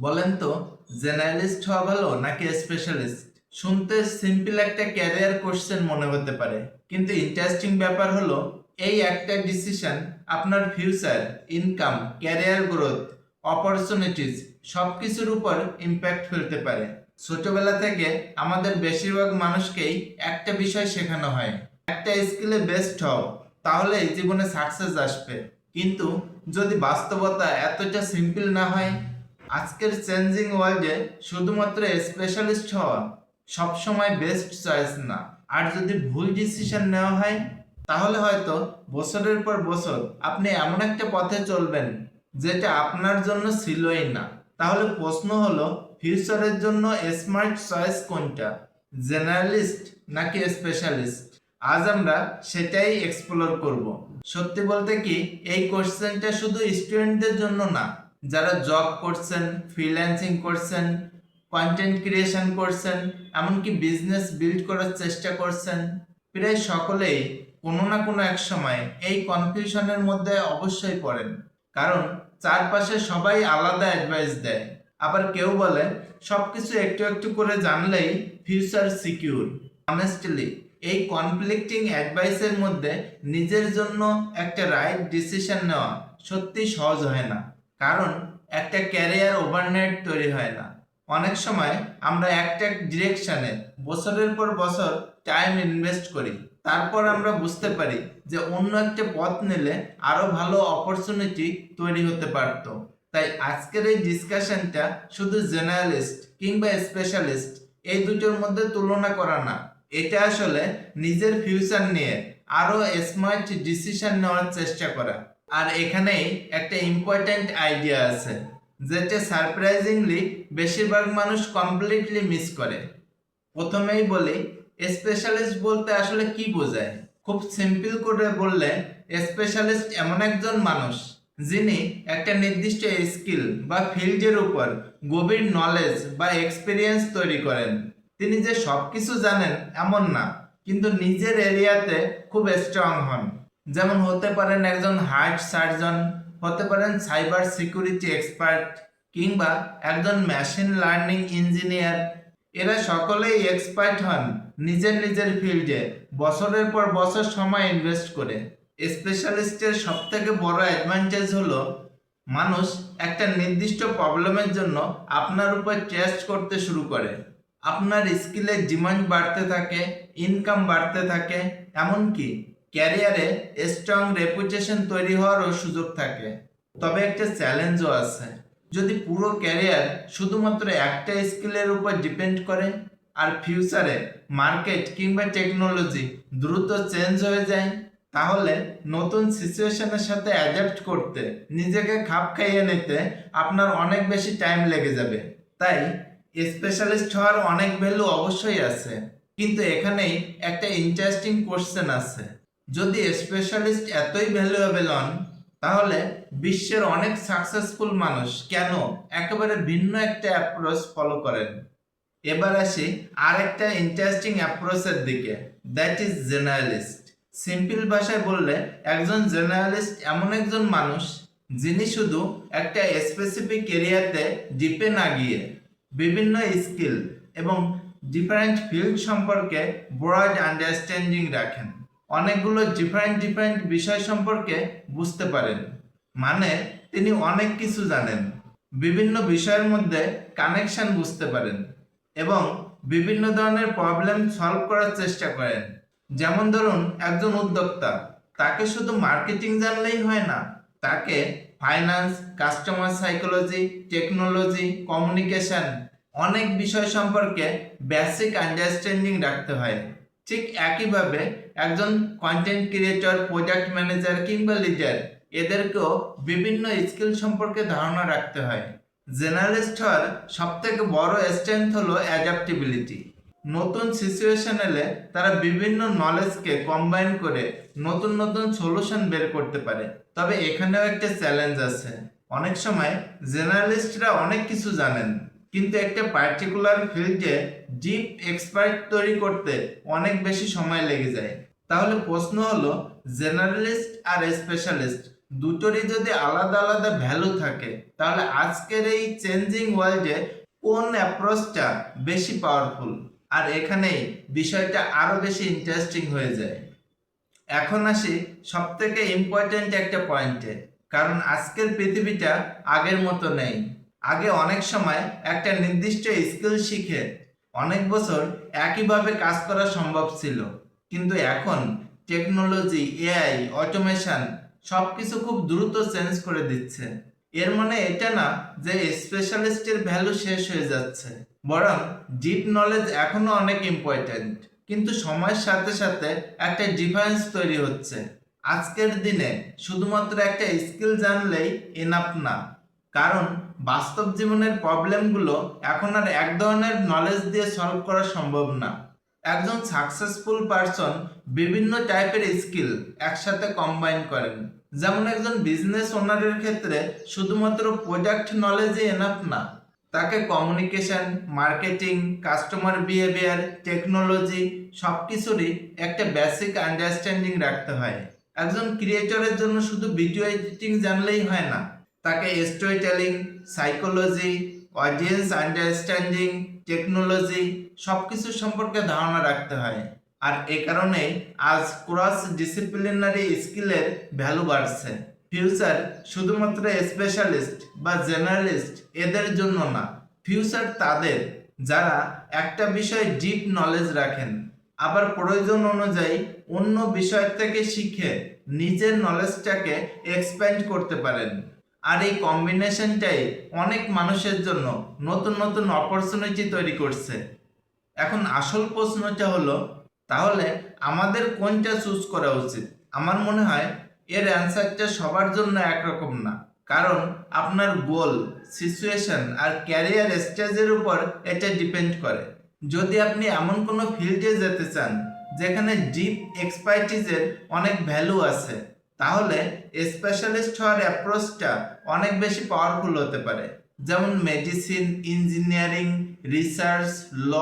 বলেন তো, জেনারেলিস্ট হওয়া ভালো নাকি স্পেশালিস্ট? শুনতে সিম্পল একটা ক্যারিয়ার কোশ্চেন মনে হতে পারে, কিন্তু ইন্টারেস্টিং ব্যাপার হলো এই একটা ডিসিশন আপনার future, income, career growth, opportunities সব কিছুর উপর ইম্প্যাক্ট ফেলতে পারে। ছোটবেলা থেকে আমাদের বেশিরভাগ মানুষকেই একটা বিষয় শেখানো হয়, একটা স্কিলে বেস্ট হও, তাহলে এই জীবনে সাকসেস আসবে। কিন্তু যদি বাস্তবতা এতটা সিম্পল না হয়, আজকের চেঞ্জিং ওয়ার্ল্ডে শুধুমাত্র স্পেশালিস্ট হওয়া সবসময় বেস্ট চয়েস না। আর যদি ভুল ডিসিশন নেওয়া হয়, তাহলে হয়তো বছরের পর বছর আপনি এমন একটা পথে চলবেন যেটা আপনার জন্য ছিলই না। তাহলে প্রশ্ন হলো, ফিউচারের জন্য স্মার্ট চয়েস কোনটা, জেনারেলিস্ট নাকি স্পেশালিস্ট? আজ আমরা সেটাই এক্সপ্লোর করব। সত্যি বলতে কি, এই কোশ্চেনটা শুধু স্টুডেন্টদের জন্য না, যারা জব করছেন, ফ্রিল্যান্সিং করছেন, কন্টেন্ট ক্রিয়েশন করছেন, এমনকি বিজনেস বিল্ড করার চেষ্টা করছেন, প্রায় সকলেই কোনো না কোনো এক সময় এই কনফিউশনের মধ্যে অবশ্যই পড়েন। কারণ চারপাশে সবাই আলাদা অ্যাডভাইস দেয়। আবার কেউ বলে সবকিছু একটু একটু করে জানলেই ফিউচার সিকিউর। অনেস্টলি, এই কনফ্লিক্টিং অ্যাডভাইসের মধ্যে নিজের জন্য একটা রাইট ডিসিশন নেওয়া সত্যি সহজ হয় না। কারণ একটা ক্যারিয়ার ওভারনাইট তৈরি হয় না। অনেক সময় আমরা একটা ডিরেকশনে বছরের পর বছর টাইম ইনভেস্ট করি, তারপর আমরা বুঝতে পারি যে অন্য একটা পথ নিলে আরো ভালো অপরচুনিটি তৈরি হতে পারত। তাই আজকের এই ডিসকাশনটা শুধু জেনারেলিস্ট কিংবা স্পেশালিস্ট এই দুটোর মধ্যে তুলনা করা না, এটা আসলে নিজের ফিউচার নিয়ে আরো স্মার্ট ডিসিশন নেওয়ার চেষ্টা করা। আর এখানেই একটা ইম্পর্ট্যান্ট আইডিয়া আছে, যেটা সারপ্রাইজিংলি বেশিরভাগ মানুষ কমপ্লিটলি মিস করে। প্রথমেই বলি, স্পেশালিস্ট বলতে আসলে কি বোঝায়। খুব সিম্পল করে বললে, স্পেশালিস্ট এমন একজন মানুষ যিনি একটা নির্দিষ্ট স্কিল বা ফিল্ডের উপর গভীর নলেজ বা এক্সপিরিয়েন্স তৈরি করেন। তিনি যে সব কিছু জানেন এমন না, কিন্তু নিজের এরিয়াতে খুব স্ট্রং হন। যেমন হতে পারেন একজন হার্ট সার্জন, হতে পারেন সাইবার সিকিউরিটি এক্সপার্ট, কিংবা একজন মেশিন লার্নিং ইঞ্জিনিয়ার। এরা সকলেই এক্সপার্ট হন নিজের নিজের ফিল্ডে, বছরের পর বছর সময় ইনভেস্ট করে। স্পেশালিস্টের সব থেকে বড় অ্যাডভান্টেজ হলো, মানুষ একটা নির্দিষ্ট প্রবলেমের জন্য আপনার উপর ট্রাস্ট করতে শুরু করে। আপনার স্কিলের ডিমান্ড বাড়তে থাকে, ইনকাম বাড়তে থাকে, এমনকি ক্যারিয়ারে স্ট্রং রেপুটেশন তৈরি হওয়ারও সুযোগ থাকে। তবে একটা চ্যালেঞ্জও আছে, যদি পুরো ক্যারিয়ার শুধুমাত্র একটা স্কিলের উপর ডিপেন্ড করে, আর ফিউচারে মার্কেট কিংবা টেকনোলজি দ্রুত চেঞ্জ হয়ে যায়, তাহলে নতুন সিচুয়েশনের সাথে অ্যাডাপ্ট করতে, নিজেকে খাপ খাইয়ে নিতে আপনার অনেক বেশি টাইম লেগে যাবে। তাই স্পেশালিস্ট হওয়ার অনেক ভ্যালু অবশ্যই আছে, কিন্তু এখানেই একটা ইন্টারেস্টিং কোশ্চেন আছে। যদি স্পেশালিস্ট এতই ভ্যালুয়েবল হন, তাহলে বিশ্বের অনেক সাকসেসফুল মানুষ কেন একেবারে ভিন্ন একটা অ্যাপ্রোচ ফলো করেন? এবার আসি আরেকটা ইন্টারেস্টিং অ্যাপ্রোচের দিকে, দ্যাট ইজ জেনারেলিস্ট। সিম্পল ভাষায় বললে, একজন জেনারেলিস্ট এমন একজন মানুষ যিনি শুধু একটা স্পেসিফিক এরিয়াতে ডিপে না গিয়ে বিভিন্ন স্কিল এবং ডিফারেন্ট ফিল্ড সম্পর্কে ব্রড আন্ডারস্ট্যান্ডিং রাখেন। অনেকগুলো ডিফারেন্ট বিষয় সম্পর্কে বুঝতে পারেন, মানে তিনি অনেক কিছু জানেন, বিভিন্ন বিষয়ের মধ্যে কানেকশন বুঝতে পারেন, এবং বিভিন্ন ধরনের প্রবলেম সলভ করার চেষ্টা করেন। যেমন ধরুন একজন উদ্যোক্তা, তাকে শুধু মার্কেটিং জানলেই হয় না, তাকে finance, customer psychology, technology, communication, অনেক বিষয় সম্পর্কে বেসিক আন্ডারস্ট্যান্ডিং রাখতে হয়। ঠিক একইভাবে একজন কন্টেন্ট ক্রিয়েটর, প্রোডাক্ট ম্যানেজার কিংবা লিডার, এদেরকেও বিভিন্ন স্কিল সম্পর্কে ধারণা রাখতে হয়। জেনারেলিস্ট হওয়ার সব থেকে বড় স্ট্রেংথ হলো অ্যাডাপ্টেবিলিটি। নতুন সিচুয়েশন এলে তারা বিভিন্ন নলেজকে কম্বাইন করে নতুন নতুন সলিউশন বের করতে পারে। তবে এখানেও একটা চ্যালেঞ্জ আছে, অনেক সময় জেনারেলিস্টরা অনেক কিছু জানেন, কিন্তু একটা পার্টিকুলার ফিল্ডে ডিপ এক্সপার্ট তৈরি করতে অনেক বেশি সময় লেগে যায়। তাহলে প্রশ্ন হলো, জেনারেলিস্ট আর স্পেশালিস্ট দুটোরই যদি আলাদা আলাদা ভ্যালু থাকে, তাহলে আজকের এই চেঞ্জিং ওয়ার্ল্ডে কোন অ্যাপ্রোচটা বেশি পাওয়ারফুল? আর এখানেই বিষয়টা আরো বেশি ইন্টারেস্টিং হয়ে যায়। এখন আসি সব থেকে ইম্পর্টেন্ট একটা পয়েন্টে, কারণ আজকের পৃথিবীটা আগের মতো নেই। আগে অনেক সময় একটা নির্দিষ্ট স্কিল শিখে অনেক বছর একইভাবে কাজ করা সম্ভব ছিল, কিন্তু এখন টেকনোলজি, এআই, অটোমেশন সবকিছু খুব দ্রুত চেঞ্জ করে দিচ্ছে। এর মানে এটা না যে স্পেশালিস্টের ভ্যালু শেষ হয়ে যাচ্ছে, বরং ডিপ নলেজ এখনো অনেক ইম্পর্টেন্ট, কিন্তু সময়ের সাথে সাথে একটা ডিফারেন্স তৈরি হচ্ছে। আজকের দিনে শুধুমাত্র একটা স্কিল জানলেই এনাফ না, কারণ বাস্তব জীবনের প্রবলেমগুলো এখন আর এক ধরনের নলেজ দিয়ে সলভ করা সম্ভব না। একজন সাকসেসফুল পারসন বিভিন্ন টাইপের স্কিল একসাথে কম্বাইন করেন। যেমন একজন বিজনেস ওনারের ক্ষেত্রে শুধুমাত্র প্রোডাক্ট নলেজই এনাফ না, তাকে communication, marketing, customer behaviour, technology সবকিছুরই একটা বেসিক আন্ডারস্ট্যান্ডিং রাখতে হয়। একজন ক্রিয়েটরের জন্য শুধু ভিডিও এডিটিং জানলেই হয় না, তাকে story telling, psychology, audience understanding, technology সবকিছু সম্পর্কে ধারণা রাখতে হয়। আর এ কারণেই আজ ক্রস ডিসিপ্লিনারি স্কিলের ভ্যালু বাড়ছে। ফিউচার শুধুমাত্র স্পেশালিস্ট বা জেনারেলিস্ট এদের জন্য না, ফিউচার তাদের যারা একটা বিষয়ে ডিপ নলেজ রাখেন, আবার প্রয়োজন অনুযায়ী অন্য বিষয় থেকে শিখে নিজের নলেজটাকে এক্সপ্যান্ড করতে পারেন। আর এই কম্বিনেশনটাই অনেক মানুষের জন্য নতুন নতুন অপরচুনিটি তৈরি করছে। এখন আসল প্রশ্নটা হলো, তাহলে আমাদের কোনটা চুজ করা উচিত? আমার মনে হয় এর অ্যান্সারটা সবার জন্য একরকম না, কারণ আপনার গোল, সিচুয়েশন আর ক্যারিয়ার স্টেজের উপর এটা ডিপেন্ড করে। যদি আপনি এমন কোনো ফিল্ডে যেতে চান যেখানে ডিপ এক্সপার্টিজের অনেক ভ্যালু আছে, তাহলে স্পেশালিস্ট হওয়ার অ্যাপ্রোচটা অনেক বেশি পাওয়ারফুল হতে পারে। যেমন মেডিসিন, ইঞ্জিনিয়ারিং, রিসার্চ, ল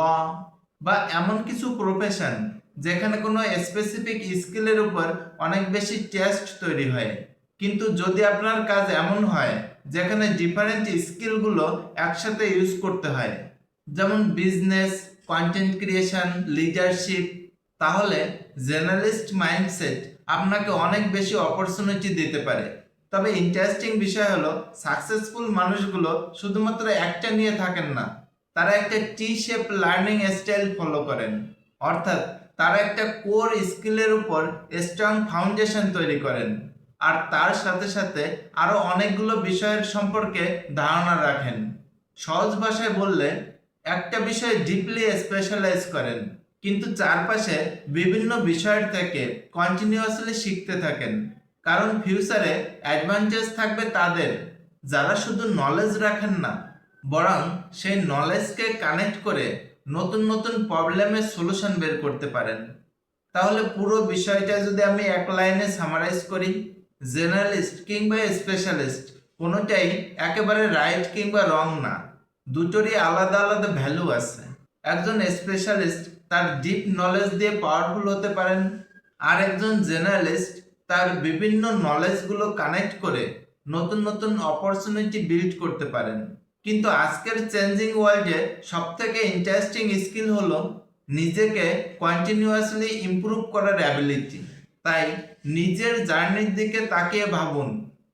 বা এমন কিছু প্রফেশন যেখানে কোনো স্পেসিফিক স্কিলের উপর অনেক বেশি টেস্ট তৈরি হয়। কিন্তু যদি আপনার কাজ এমন হয় যেখানে ডিফারেন্ট স্কিলগুলো একসাথে ইউজ করতে হয়, যেমন বিজনেস, কন্টেন্ট ক্রিয়েশন, লিডারশিপ, তাহলে জেনারেলিস্ট মাইন্ডসেট আপনাকে অনেক বেশি অপরচুনিটি দিতে পারে। তবে ইন্টারেস্টিং বিষয় হলো, সাকসেসফুল মানুষগুলো শুধুমাত্র একটা নিয়ে থাকেন না, তারা একটা টি শেপ লার্নিং স্টাইল ফলো করেন। অর্থাৎ তারা একটা কোর স্কিলের উপর স্ট্রং ফাউন্ডেশন তৈরি করেন, আর তার সাথে সাথে আরো অনেকগুলো বিষয়ের সম্পর্কে ধারণা রাখেন। সহজ ভাষায় বললে, একটা বিষয়ে ডিপলি স্পেশালাইজ করেন, কিন্তু চারপাশে বিভিন্ন বিষয়ের থেকে কন্টিনিউয়াসলি শিখতে থাকেন। কারণ ফিউচারে অ্যাডভান্টেজ থাকবে তাদের যারা শুধু নলেজ রাখেন না, বরং সেই নলেজকে কানেক্ট করে নতুন নতুন প্রবলেমের সলিউশন বের করতে পারেন। তাহলে পুরো বিষয়টা যদি আমি এক লাইনে সামারাইজ করি, জেনারেলিস্ট কিংবা স্পেশালিস্ট কোনোটাই একেবারে রাইট কিংবা রং না, দুটোরই আলাদা আলাদা ভ্যালু আছে। একজন স্পেশালিস্ট তার ডিপ নলেজ দিয়ে পাওয়ারফুল হতে পারেন, আর একজন জেনারেলিস্ট তার বিভিন্ন নলেজগুলো কানেক্ট করে নতুন নতুন অপরচুনিটি বিল্ড করতে পারেন। কিন্তু আজকের চেঞ্জিং ওয়ার্ল্ডে সব থেকে ইন্টারেস্টিং স্কিল হলো নিজেকে কন্টিনিউয়াসলি ইমপ্রুভ করার অ্যাবিলিটি। তাই নিজের জার্নির দিকে তাকিয়ে ভাবুন,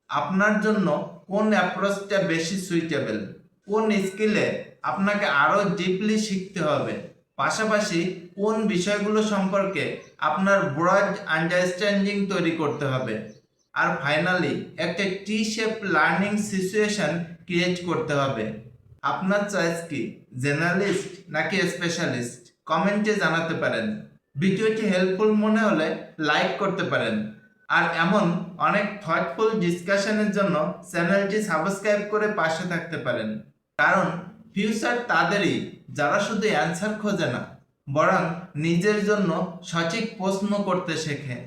আপনার জন্য কোন অ্যাপ্রোচটা বেশি সুইটেবল, কোন স্কিলে আপনাকে আরও ডিপলি শিখতে হবে, পাশাপাশি কোন বিষয়গুলো সম্পর্কে আপনার ব্রড আন্ডারস্ট্যান্ডিং তৈরি করতে হবে। আর ফাইনালি একটা টি শেপ লার্নিং সিচুয়েশন ক্রিয়েট করতে হবে। আপনার চয়েস কি, জেনারেলিস্ট নাকি স্পেশালিস্ট? কমেন্টে জানাতে পারেন। ভিডিওটি হেল্পফুল মনে হলে লাইক করতে পারেন, আর এমন অনেক থটফুল ডিসকাশনের জন্য চ্যানেলটি সাবস্ক্রাইব করে পাশে থাকতে পারেন। কারণ ফিউচার তাদেরই যারা শুধু অ্যান্সার খোঁজে না, বরং নিজের জন্য সঠিক প্রশ্ন করতে শেখে।